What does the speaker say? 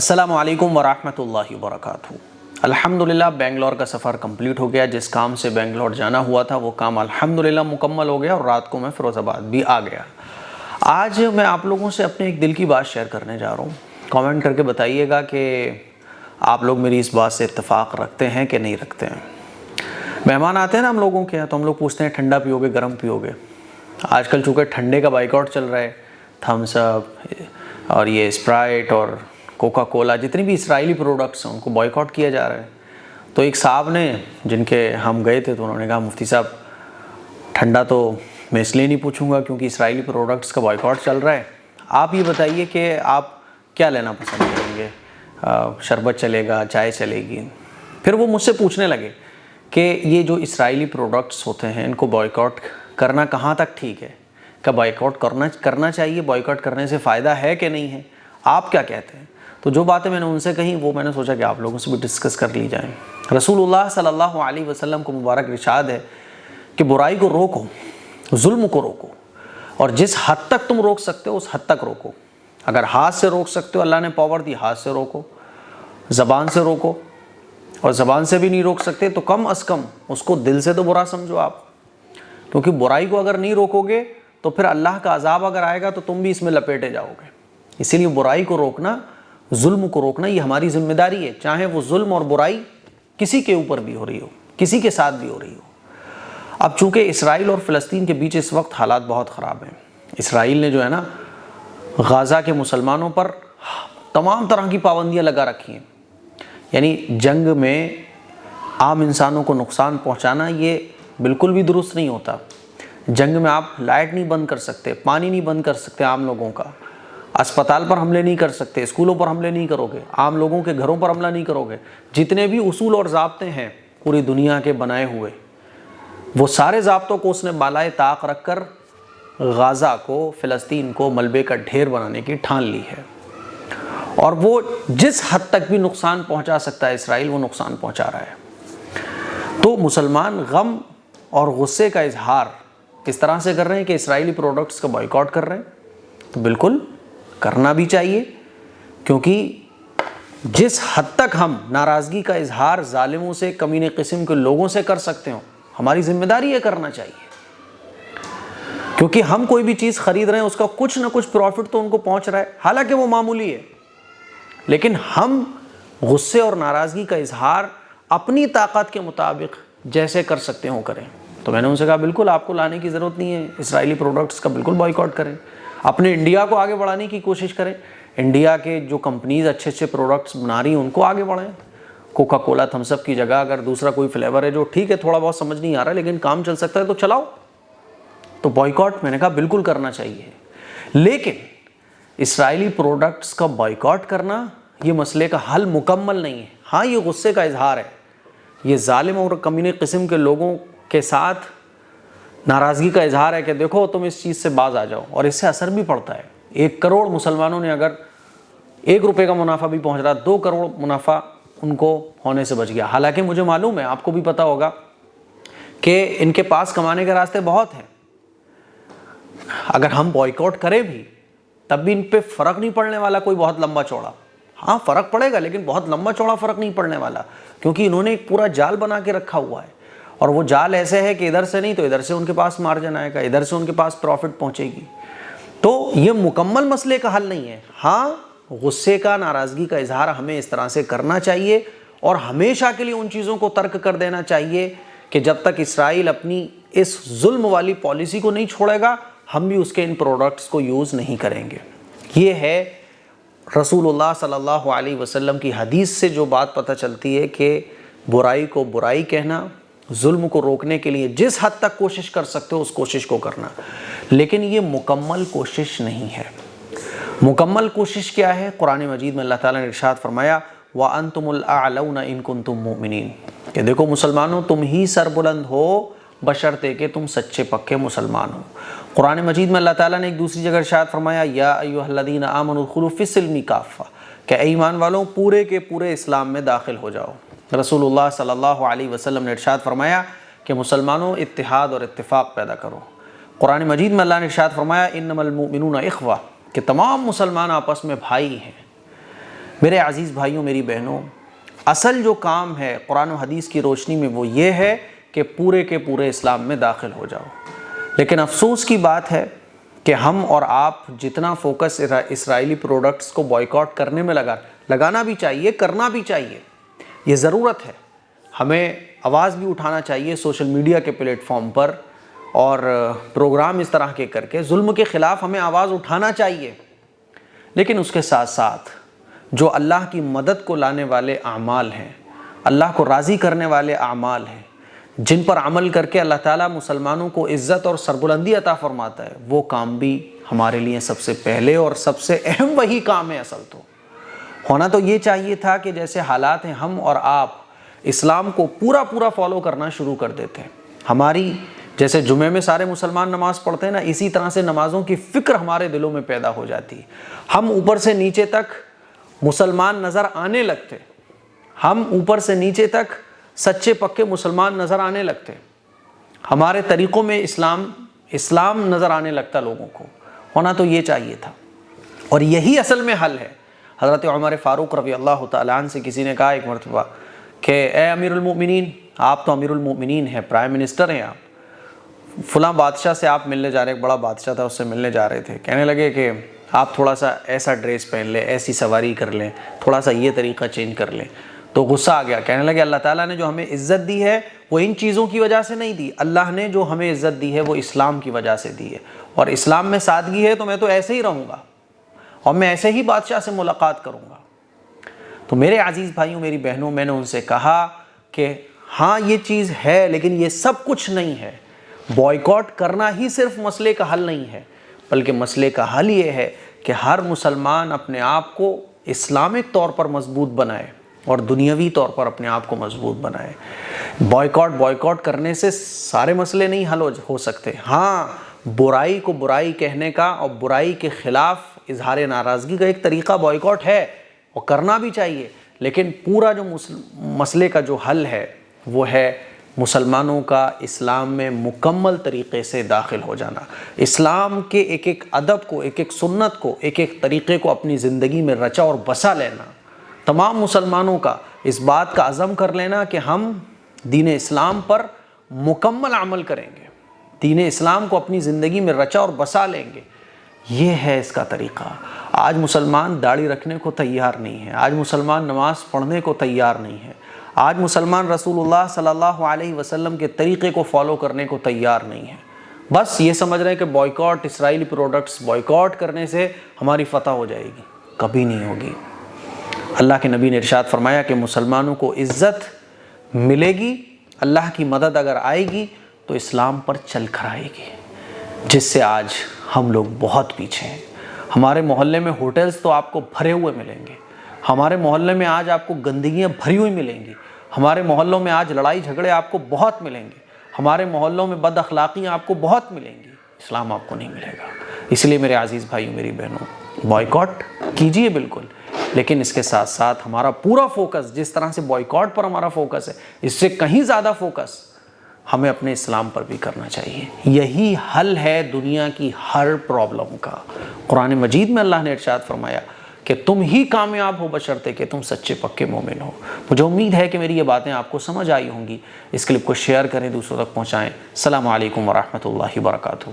السلام علیکم ورحمۃ اللہ وبرکاتہ۔ الحمدللہ بنگلور کا سفر کمپلیٹ ہو گیا۔ جس کام سے بنگلور جانا ہوا تھا وہ کام الحمدللہ مکمل ہو گیا اور رات کو میں فیروز آباد بھی آ گیا۔ آج میں آپ لوگوں سے اپنے ایک دل کی بات شیئر کرنے جا رہا ہوں۔ کامنٹ کر کے بتائیے گا کہ آپ لوگ میری اس بات سے اتفاق رکھتے ہیں کہ نہیں رکھتے ہیں۔ مہمان آتے ہیں نا ہم لوگوں کے یہاں، تو ہم لوگ پوچھتے ہیں ٹھنڈا پیو گے گرم پیو گے۔ آج کل چونکہ ٹھنڈے کا بائیکاٹ چل رہا ہے، تھمس اپ اور یہ اسپرائٹ اور کوکا کولا، جتنی بھی اسرائیلی پروڈکٹس ہیں ان کو بائیکاٹ کیا جا رہا ہے۔ تو ایک صاحب نے جن کے ہم گئے تھے، تو انہوں نے کہا مفتی صاحب ٹھنڈا تو میں اس لیے نہیں پوچھوں گا کیونکہ اسرائیلی پروڈکٹس کا بائیکاٹ چل رہا ہے، آپ یہ بتائیے کہ آپ کیا لینا پسند کریں گے، شربت چلے گا، چائے چلے گی؟ پھر وہ مجھ سے پوچھنے لگے کہ یہ جو اسرائیلی پروڈکٹس ہوتے ہیں ان کو بائیکاٹ کرنا کہاں تک ٹھیک ہے، کیا بائیکاٹ کرنا چاہیے، بائیکاٹ کرنے سے فائدہ ہے کہ نہیں ہے، آپ کیا کہتے ہیں؟ تو جو باتیں میں نے ان سے کہیں وہ میں نے سوچا کہ آپ لوگوں سے بھی ڈسکس کر لی جائیں۔ رسول اللہ صلی اللہ علیہ وسلم کو مبارک ارشاد ہے کہ برائی کو روکو، ظلم کو روکو، اور جس حد تک تم روک سکتے ہو اس حد تک روکو۔ اگر ہاتھ سے روک سکتے ہو، اللہ نے پاور دی، ہاتھ سے روکو، زبان سے روکو، اور زبان سے بھی نہیں روک سکتے تو کم از کم اس کو دل سے تو برا سمجھو آپ، کیونکہ برائی کو اگر نہیں روکو گے تو پھر اللہ کا عذاب اگر آئے گا تو تم بھی اس میں لپیٹے جاؤ گے۔ اسی لیے برائی کو روکنا، ظلم کو روکنا یہ ہماری ذمہ داری ہے، چاہے وہ ظلم اور برائی کسی کے اوپر بھی ہو رہی ہو، کسی کے ساتھ بھی ہو رہی ہو۔ اب چونکہ اسرائیل اور فلسطین کے بیچ اس وقت حالات بہت خراب ہیں۔ اسرائیل نے جو ہے نا غزہ کے مسلمانوں پر تمام طرح کی پابندیاں لگا رکھی ہیں، یعنی جنگ میں عام انسانوں کو نقصان پہنچانا یہ بالکل بھی درست نہیں ہوتا۔ جنگ میں آپ لائٹ نہیں بند کر سکتے، پانی نہیں بند کر سکتے عام لوگوں کا، اسپتال پر حملے نہیں کر سکتے، اسکولوں پر حملے نہیں کرو گے، عام لوگوں کے گھروں پر حملہ نہیں کرو گے۔ جتنے بھی اصول اور ضابطے ہیں پوری دنیا کے بنائے ہوئے، وہ سارے ضابطوں کو اس نے بالائے طاق رکھ کر غزہ کو، فلسطین کو ملبے کا ڈھیر بنانے کی ٹھان لی ہے، اور وہ جس حد تک بھی نقصان پہنچا سکتا ہے اسرائیل وہ نقصان پہنچا رہا ہے۔ تو مسلمان غم اور غصے کا اظہار اس طرح سے کر رہے ہیں کہ اسرائیلی پروڈکٹس کا بائیکاٹ کر رہے ہیں، تو بالکل کرنا بھی چاہیے، کیونکہ جس حد تک ہم ناراضگی کا اظہار ظالموں سے، کمینے قسم کے لوگوں سے کر سکتے ہوں، ہماری ذمہ داری ہے کرنا چاہیے، کیونکہ ہم کوئی بھی چیز خرید رہے ہیں اس کا کچھ نہ کچھ پروفٹ تو ان کو پہنچ رہا ہے، حالانکہ وہ معمولی ہے، لیکن ہم غصے اور ناراضگی کا اظہار اپنی طاقت کے مطابق جیسے کر سکتے ہوں کریں۔ تو میں نے ان سے کہا بالکل آپ کو لانے کی ضرورت نہیں ہے، اسرائیلی پروڈکٹس کا بالکل بائیکاٹ کریں، اپنے انڈیا کو آگے بڑھانے کی کوشش کریں، انڈیا کے جو کمپنیز اچھے اچھے پروڈکٹس بنا رہی ہیں ان کو آگے بڑھائیں۔ کوکا کولا، تھمس اپ کی جگہ اگر دوسرا کوئی فلیور ہے جو ٹھیک ہے تھوڑا بہت سمجھ نہیں آ رہا ہے لیکن کام چل سکتا ہے تو چلاؤ۔ تو بائیکاٹ میں نے کہا بالکل کرنا چاہیے، لیکن اسرائیلی پروڈکٹس کا بائیکاٹ کرنا یہ مسئلے کا حل مکمل نہیں ہے۔ ہاں یہ غصے کا اظہار ہے، یہ ظالم اور کمینے قسم کے لوگوں کے ساتھ ناراضگی کا اظہار ہے کہ دیکھو تم اس چیز سے باز آ جاؤ، اور اس سے اثر بھی پڑتا ہے۔ 1 کروڑ مسلمانوں نے اگر 1 روپے کا منافع بھی پہنچ رہا، 2 کروڑ منافع ان کو ہونے سے بچ گیا۔ حالانکہ مجھے معلوم ہے، آپ کو بھی پتا ہوگا کہ ان کے پاس کمانے کے راستے بہت ہیں، اگر ہم بائیکاٹ کریں بھی تب بھی ان پہ فرق نہیں پڑنے والا کوئی بہت لمبا چوڑا۔ ہاں فرق پڑے گا لیکن بہت لمبا چوڑا فرق نہیں پڑنے والا، کیونکہ انہوں نے ایک پورا جال بنا کے رکھا ہوا ہے، اور وہ جال ایسے ہے کہ ادھر سے نہیں تو ادھر سے ان کے پاس مارجن آئے گا، ادھر سے ان کے پاس پروفٹ پہنچے گی۔ تو یہ مکمل مسئلے کا حل نہیں ہے۔ ہاں غصے کا، ناراضگی کا اظہار ہمیں اس طرح سے کرنا چاہیے، اور ہمیشہ کے لیے ان چیزوں کو ترک کر دینا چاہیے کہ جب تک اسرائیل اپنی اس ظلم والی پالیسی کو نہیں چھوڑے گا ہم بھی اس کے ان پروڈکٹس کو یوز نہیں کریں گے۔ یہ ہے رسول اللہ صلی اللہ علیہ وسلم کی حدیث سے جو بات پتہ چلتی ہے کہ برائی کو برائی کہنا، ظلم کو روکنے کے لیے جس حد تک کوشش کر سکتے ہو اس کوشش کو کرنا، لیکن یہ مکمل کوشش نہیں ہے۔ مکمل کوشش کیا ہے؟ قرآن مجید میں اللہ تعالیٰ نے ارشاد فرمایا وَأَنْتُمُ الْأَعْلَوْنَ إِن كُنْتُم مُؤْمِنِينَ، کہ دیکھو مسلمانوں تم ہی سربلند ہو بشرطے کہ تم سچے پکے مسلمان ہو۔ قرآن مجید میں اللہ تعالیٰ نے ایک دوسری جگہ ارشاد فرمایا یا ایھا الذین آمنوا ادخلوا فی السلم کافہ، کہ اے ایمان والوں پورے کے پورے اسلام میں داخل ہو جاؤ۔ رسول اللہ صلی اللہ علیہ وسلم نے ارشاد فرمایا کہ مسلمانوں اتحاد اور اتفاق پیدا کرو۔ قرآن مجید میں اللہ نے ارشاد فرمایا انما المؤمنون اخوہ، کہ تمام مسلمان آپس میں بھائی ہیں۔ میرے عزیز بھائیوں، میری بہنوں، اصل جو کام ہے قرآن و حدیث کی روشنی میں وہ یہ ہے کہ پورے کے پورے اسلام میں داخل ہو جاؤ۔ لیکن افسوس کی بات ہے کہ ہم اور آپ جتنا فوکس اسرائیلی پروڈکٹس کو بائیکاٹ کرنے میں لگانا بھی چاہیے، کرنا بھی چاہیے، یہ ضرورت ہے۔ ہمیں آواز بھی اٹھانا چاہیے سوشل میڈیا کے پلیٹ فارم پر، اور پروگرام اس طرح کے کر کے ظلم کے خلاف ہمیں آواز اٹھانا چاہیے۔ لیکن اس کے ساتھ ساتھ جو اللہ کی مدد کو لانے والے اعمال ہیں، اللہ کو راضی کرنے والے اعمال ہیں، جن پر عمل کر کے اللہ تعالیٰ مسلمانوں کو عزت اور سربلندی عطا فرماتا ہے، وہ کام بھی ہمارے لیے سب سے پہلے اور سب سے اہم وہی کام ہے۔ اصل تو ہونا تو یہ چاہیے تھا کہ جیسے حالات ہیں ہم اور آپ اسلام کو پورا فالو کرنا شروع کر دیتے ہیں۔ ہماری جیسے جمعے میں سارے مسلمان نماز پڑھتے ہیں نا، اسی طرح سے نمازوں کی فکر ہمارے دلوں میں پیدا ہو جاتی ہے۔ ہم اوپر سے نیچے تک مسلمان نظر آنے لگتے، ہم اوپر سے نیچے تک سچے پکے مسلمان نظر آنے لگتے، ہمارے طریقوں میں اسلام نظر آنے لگتا لوگوں کو۔ ہونا تو یہ چاہیے تھا، اور یہی اصل میں حل ہے۔ حضرت عمر فاروق رضی اللہ تعالیٰ عنہ سے کسی نے کہا ایک مرتبہ کہ اے امیر المؤمنین، آپ تو امیر المؤمنین ہیں، پرائم منسٹر ہیں آپ، فلاں بادشاہ سے آپ ملنے جا رہے، ایک بڑا بادشاہ تھا، اس سے ملنے جا رہے تھے، کہنے لگے کہ آپ تھوڑا سا ایسا ڈریس پہن لیں، ایسی سواری کر لیں، تھوڑا سا یہ طریقہ چینج کر لیں۔ تو غصہ آ گیا، کہنے لگے اللہ تعالیٰ نے جو ہمیں عزت دی ہے وہ ان چیزوں کی وجہ سے نہیں دی، اللہ نے جو ہمیں عزت دی ہے وہ اسلام کی وجہ سے دی ہے، اور اسلام میں سادگی ہے تو میں تو ایسے ہی رہوں گا اور میں ایسے ہی بادشاہ سے ملاقات کروں گا۔ تو میرے عزیز بھائیوں، میری بہنوں، میں نے ان سے کہا کہ ہاں یہ چیز ہے، لیکن یہ سب کچھ نہیں ہے۔ بائیکاٹ کرنا ہی صرف مسئلے کا حل نہیں ہے، بلکہ مسئلے کا حل یہ ہے کہ ہر مسلمان اپنے آپ کو اسلامک طور پر مضبوط بنائے اور دنیاوی طور پر اپنے آپ کو مضبوط بنائے۔ بائیکاٹ کرنے سے سارے مسئلے نہیں حل ہو سکتے۔ ہاں، برائی کو برائی کہنے کا اور برائی کے خلاف اظہار ناراضگی کا ایک طریقہ بائیکاٹ ہے، وہ کرنا بھی چاہیے، لیکن پورا جو مسئلے کا جو حل ہے وہ ہے مسلمانوں کا اسلام میں مکمل طریقے سے داخل ہو جانا، اسلام کے ایک ایک ادب کو، ایک ایک سنت کو، ایک ایک طریقے کو اپنی زندگی میں رچا اور بسا لینا۔ تمام مسلمانوں کا اس بات کا عزم کر لینا کہ ہم دین اسلام پر مکمل عمل کریں گے، دین اسلام کو اپنی زندگی میں رچا اور بسا لیں گے۔ یہ ہے اس کا طریقہ۔ آج مسلمان داڑھی رکھنے کو تیار نہیں ہے، آج مسلمان نماز پڑھنے کو تیار نہیں ہے، آج مسلمان رسول اللہ صلی اللہ علیہ وسلم کے طریقے کو فالو کرنے کو تیار نہیں ہے۔ بس یہ سمجھ رہے ہیں کہ بائیکاٹ، اسرائیلی پروڈکٹس بائیکاٹ کرنے سے ہماری فتح ہو جائے گی، کبھی نہیں ہوگی۔ اللہ کے نبی نے ارشاد فرمایا کہ مسلمانوں کو عزت ملے گی، اللہ کی مدد اگر آئے گی تو اسلام پر چل کر آئے گی، جس سے آج ہم لوگ بہت پیچھے ہیں۔ ہمارے محلے میں ہوٹلز تو آپ کو بھرے ہوئے ملیں گے، ہمارے محلے میں آج آپ کو گندگیاں بھری ہوئی ملیں گی، ہمارے محلوں میں آج لڑائی جھگڑے آپ کو بہت ملیں گے، ہمارے محلوں میں بد اخلاقیاں آپ کو بہت ملیں گی، اسلام آپ کو نہیں ملے گا۔ اس لیے میرے عزیز بھائیوں، میری بہنوں، بائیکاٹ کیجئے بالکل، لیکن اس کے ساتھ ساتھ ہمارا پورا فوکس، جس طرح سے بائیکاٹ پر ہمارا فوکس ہے، اس سے کہیں زیادہ فوکس ہمیں اپنے اسلام پر بھی کرنا چاہیے۔ یہی حل ہے دنیا کی ہر پرابلم کا۔ قرآن مجید میں اللہ نے ارشاد فرمایا کہ تم ہی کامیاب ہو بشرطے کہ تم سچے پکے مومن ہو۔ مجھے امید ہے کہ میری یہ باتیں آپ کو سمجھ آئی ہوں گی۔ اس کلپ کو شیئر کریں، دوسروں تک پہنچائیں۔ السلام علیکم ورحمۃ اللہ وبرکاتہ۔